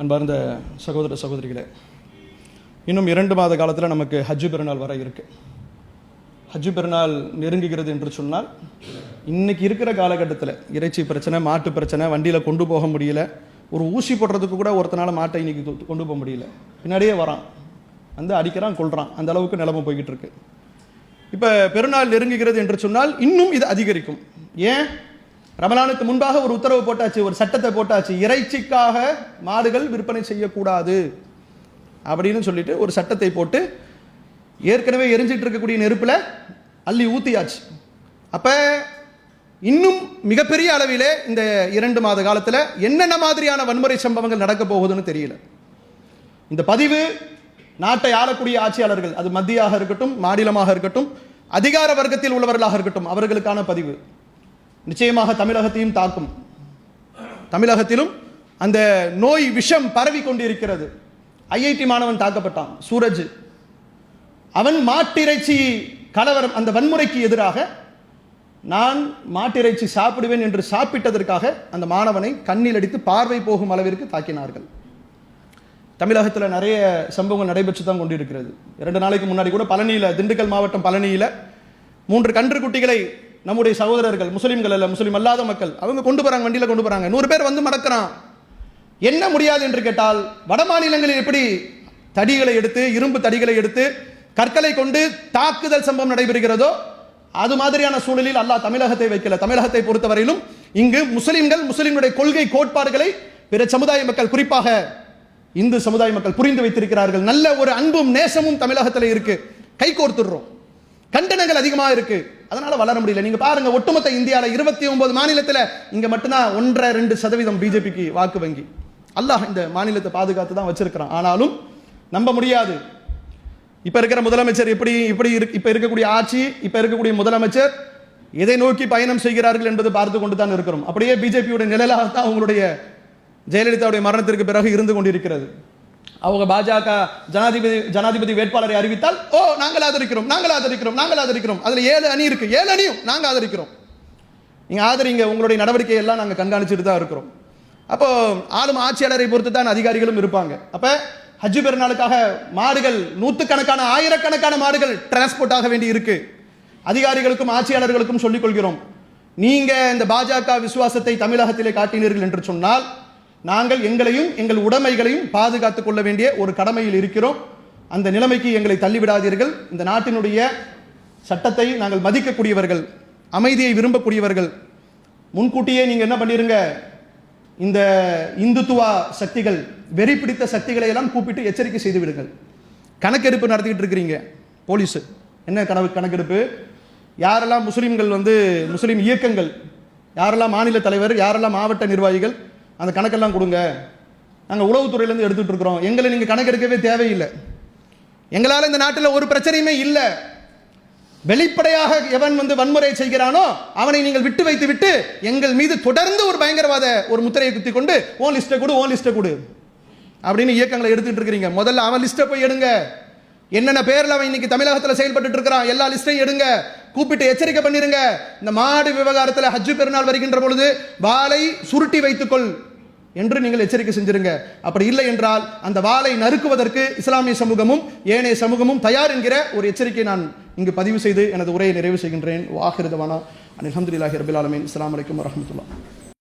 அன்பார்ந்த சகோதர சகோதரிகளே, இன்னும் 2 மாத காலத்தில் நமக்கு ஹஜ்ஜு பெருநாள் வர இருக்கு. ஹஜ்ஜு பெருநாள் நெருங்குகிறது என்று சொன்னால், இன்னைக்கு இருக்கிற காலகட்டத்தில் இறைச்சி பிரச்சனை, மாட்டு பிரச்சனை, வண்டியில் கொண்டு போக முடியல, ஒரு ஊசி போடுறதுக்கு கூட ஒருத்தனால மாட்டை இன்னைக்கு கொண்டு போக முடியல, பின்னாடியே வரான், வந்து அடிக்கிறான், கொள்றான், அந்த அளவுக்கு நிலைமை போய்கிட்டு இருக்கு. இப்போ பெருநாள் நெருங்குகிறது என்று சொன்னால் இன்னும் இது அதிகரிக்கும். ஏன்? ரமலானுக்கு முன்பாக ஒரு உத்தரவு போட்டாச்சு, ஒரு சட்டத்தை போட்டாச்சு, இறைச்சிக்காக மாடுகள் விற்பனை செய்யக்கூடாது அப்படின்னு சொல்லிட்டு ஒரு சட்டத்தை போட்டு ஏற்கனவே எரிஞ்சிட்டு இருக்கக்கூடிய நெருப்புல அள்ளி ஊத்தியாச்சு. அப்ப இன்னும் மிகப்பெரிய அளவிலே இந்த 2 மாத காலத்தில் என்னென்ன மாதிரியான வன்முறை சம்பவங்கள் நடக்க போகுதுன்னு தெரியல. இந்த பதிவு நாட்டை ஆளக்கூடிய ஆட்சியாளர்கள், அது மத்தியாக இருக்கட்டும், மாநிலமாக இருக்கட்டும், அதிகார வர்க்கத்தில் உள்ளவர்களாக இருக்கட்டும், அவர்களுக்கான பதிவு நிச்சயமாக தமிழகத்தையும் தாக்கும். தமிழகத்திலும் அந்த நோய் விஷம் பரவி கொண்டிருக்கிறது. ஐஐடி மாணவன் தாக்கப்பட்டான், சூரஜ். அவன் மாட்டிறைச்சி கலவரம், அந்த வன்முறைக்கு எதிராக நான் மாட்டிறைச்சி சாப்பிடுவேன் என்று சாப்பிட்டதற்காக அந்த மாணவனை கண்ணில் அடித்து பார்வை போகும் அளவிற்கு தாக்கினார்கள். தமிழகத்தில் நிறைய சம்பவங்கள் நடைபெற்று தான் கொண்டிருக்கிறது. 2 நாளைக்கு முன்னாடி கூட பழனியில், திண்டுக்கல் மாவட்டம் பழனியில் 3 கன்றுக்குட்டிகளை நம்முடைய சகோதரர்கள், முஸ்லீம்கள் அல்ல, முஸ்லீம் அல்லாத மக்கள், அவங்க கொண்டு போறாங்க, வண்டியில் கொண்டு போறாங்க. 100 பேர் வந்து மடக்கிறான். என்ன முடியாது என்று கேட்டால், வட மாநிலங்களில் எப்படி தடிகளை எடுத்து, இரும்பு தடிகளை எடுத்து, கற்களை கொண்டு தாக்குதல் சம்பவம் நடைபெறுகிறதோ, அது மாதிரியான சூழலில் அல்லாஹ் தமிழகத்தை வைக்கல. தமிழகத்தை பொறுத்தவரையிலும் இங்கு முஸ்லிம்கள், முஸ்லிம்களுடைய கொள்கை கோட்பாடுகளை பிற சமுதாய மக்கள், குறிப்பாக இந்து சமுதாய மக்கள் புரிந்து வைத்திருக்கிறார்கள். நல்ல ஒரு அன்பும் நேசமும் தமிழகத்தில் இருக்கு. கை கோர்த்துடுறோம். கண்டனங்கள் அதிகமாக இருக்கு, அதனால வளர முடியல. நீங்க பாருங்க, ஒட்டுமொத்த இந்தியாவில் 29 மாநிலத்தில் இங்க மட்டும்தான் 1.5% பிஜேபிக்கு வாக்கு வங்கி. அல்லாஹ் இந்த மாநிலத்தை பாதுகாத்து தான் வச்சிருக்கிறான். ஆனாலும் நம்ப முடியாது. இப்ப இருக்கிற முதலமைச்சர் இப்ப இருக்கக்கூடிய ஆட்சி, இப்ப இருக்கக்கூடிய முதலமைச்சர் எதை நோக்கி பயணம் செய்கிறார்கள் என்பது பார்த்து கொண்டு தான் இருக்கிறோம். அப்படியே பிஜேபியுடைய நிழலாகத்தான் அவங்களுடைய ஜெயலலிதாவுடைய மரணத்திற்கு பிறகு இருந்து கொண்டிருக்கிறது. அவங்க பாஜக ஜனாதிபதி வேட்பாளரை அறிவித்தால், ஓ நாங்கள் ஆதரிக்கிறோம், நாங்கள் ஆதரிக்கிறோம், நாங்கள் ஆதரிக்கிறோம். அதுல 7 அணி இருக்கு, 7 அணியும் நாங்க ஆதரிக்கிறோம். நீங்க ஆதரிங்க, உங்களுடைய நடவடிக்கை எல்லாம் நாங்க கண்காணிச்சுட்டு தான் இருக்கிறோம். அப்போ ஆளும் ஆட்சியாளரை பொறுத்து தான் அதிகாரிகளும் இருப்பாங்க. அப்ப ஹஜ்ஜு பெருநாளுக்காக மாடுகள், நூற்றுக்கணக்கான, ஆயிரக்கணக்கான மாடுகள் டிரான்ஸ்போர்ட் ஆக வேண்டி இருக்கு. அதிகாரிகளுக்கும் ஆட்சியாளர்களுக்கும் சொல்லிக் கொள்கிறோம், நீங்க இந்த பாஜக விசுவாசத்தை தமிழகத்திலே காட்டினீர்கள் என்று சொன்னால், நாங்கள் எங்களையும் எங்கள் உடைமைகளையும் பாதுகாத்துக் கொள்ள வேண்டிய ஒரு கடமையில் இருக்கிறோம். அந்த நிலைமைக்கு எங்களை தள்ளிவிடாதீர்கள். இந்த நாட்டினுடைய சட்டத்தை நாங்கள் மதிக்கக்கூடியவர்கள், அமைதியை விரும்பக்கூடியவர்கள். முன்கூட்டியே நீங்க என்ன பண்ணிருங்க, இந்த இந்துத்துவா சக்திகள், வெறி பிடித்த சக்திகளை எல்லாம் கூப்பிட்டு எச்சரிக்கை செய்து விடுங்கள். கணக்கெடுப்பு நடத்திக்கிட்டு இருக்கிறீங்க போலீஸ். என்ன கணக்கெடுப்பு? யாரெல்லாம் முஸ்லீம்கள், முஸ்லீம் இயக்கங்கள், யாரெல்லாம் மாநில தலைவர், யாரெல்லாம் மாவட்ட நிர்வாகிகள், அந்த கணக்கெல்லாம் கொடுங்க. நாங்கள் உளவுத்துறையிலேருந்து எடுத்துட்டு இருக்கிறோம். எங்களை நீங்கள் கணக்கெடுக்கவே தேவையில்லை. எங்களால் இந்த நாட்டில் ஒரு பிரச்சனையுமே இல்லை. வெளிப்படையாக எவன் வன்முறை செய்கிறானோ அவனை நீங்கள் விட்டு வைத்து விட்டு எங்கள் மீது தொடர்ந்து ஒரு பயங்கரவாத ஒரு முத்திரையை குத்தி கொண்டு ஓன் லிஸ்ட்டை கொடு, ஓன் லிஸ்ட்டை கொடு அப்படின்னு இயக்கங்களை எடுத்துட்டு இருக்கிறீங்க. முதல்ல அவன் லிஸ்ட்டை போய் எடுங்க. என்னென்ன பேரில் அவன் இன்னைக்கு தமிழகத்தில் செயல்பட்டு இருக்கிறான் எல்லா லிஸ்டையும் எடுங்க. கூப்பிட்டு எச்சரிக்கை பண்ணிருங்க. இந்த மாடு விவகாரத்தில் ஹஜ்ஜு பெருநாள் வருகின்ற பொழுது வாளை சுருட்டி வைத்துக்கொள் என்று நீங்கள் எச்சரிக்கை செஞ்சிருங்க. அப்படி இல்லை என்றால் அந்த வாளை நறுக்குவதற்கு இஸ்லாமிய சமூகமும் ஏனைய சமூகமும் தயார் என்கிற ஒரு எச்சரிக்கை நான் இங்கு பதிவு செய்து எனது உரையை நிறைவு செய்கின்றேன். வாஹிரு தவானா அல்ஹம்துலில்லாஹி ரப்பில் ஆலமீன். அஸ்ஸலாமு அலைக்கும் வரஹ்மத்துல்லாஹ்.